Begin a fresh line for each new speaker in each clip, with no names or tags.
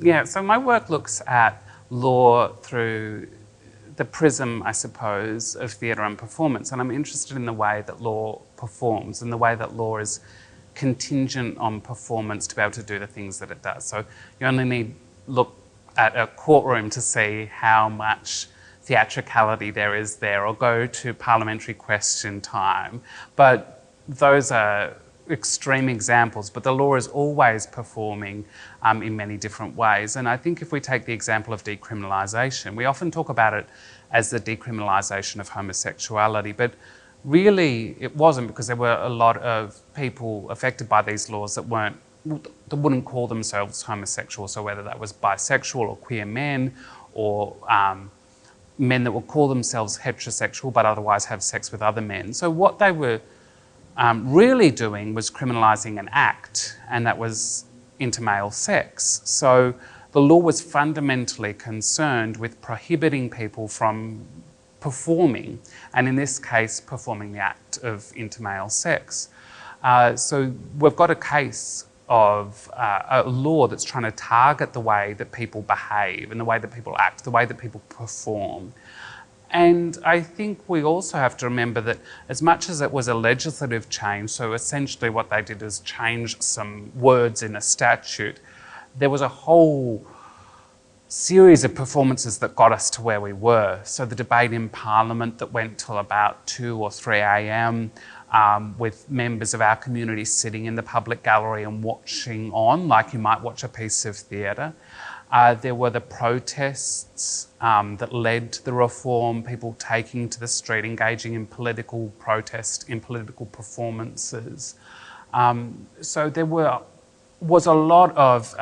Yeah, so my work looks at law through the prism, I suppose, of theatre and performance, and I'm interested in the way that law performs and the way that law is contingent on performance to be able to do the things that it does. So you only need look at a courtroom to see how much theatricality there is there, or go to parliamentary question time. But those are extreme examples, but the law is always performing in many different ways. And I think if we take the example of decriminalisation, we often talk about it as the decriminalisation of homosexuality, but really it wasn't, because there were a lot of people affected by these laws that wouldn't call themselves homosexual. So whether that was bisexual or queer men, or men that would call themselves heterosexual but otherwise have sex with other men. So what they were really doing was criminalising an act, and that was intermale sex. So the law was fundamentally concerned with prohibiting people from performing, and in this case, performing the act of intermale sex. So we've got a case of a law that's trying to target the way that people behave and the way that people act, the way that people perform. And I think we also have to remember that as much as it was a legislative change, so essentially what they did is change some words in a statute, there was a whole series of performances that got us to where we were. So the debate in Parliament that went till about 2 or 3 a.m, with members of our community sitting in the public gallery and watching on, like you might watch a piece of theatre. There were the protests that led to the reform, people taking to the street, engaging in political protest, in political performances. So there was a lot of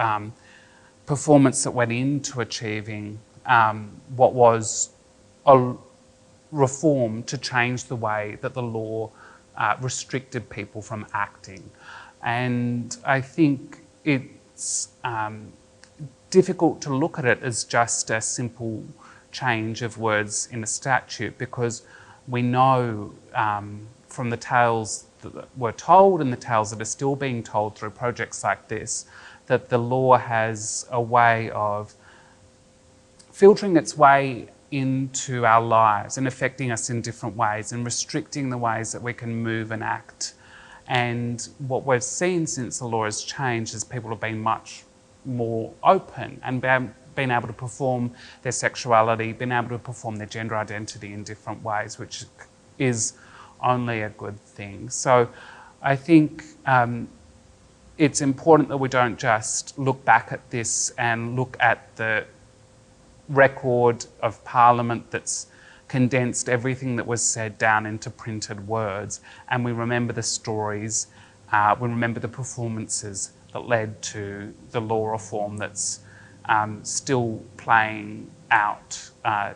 performance that went into achieving what was a reform to change the way that the law restricted people from acting. And I think it's difficult to look at it as just a simple change of words in a statute, because we know from the tales that were told and the tales that are still being told through projects like this, that the law has a way of filtering its way into our lives and affecting us in different ways and restricting the ways that we can move and act. And what we've seen since the law has changed is people have been much more open and been able to perform their sexuality, been able to perform their gender identity in different ways, which is only a good thing. So I think it's important that we don't just look back at this and look at the record of Parliament that's condensed everything that was said down into printed words, and we remember the stories, we remember the performances that led to the law reform that's still playing out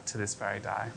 to this very day.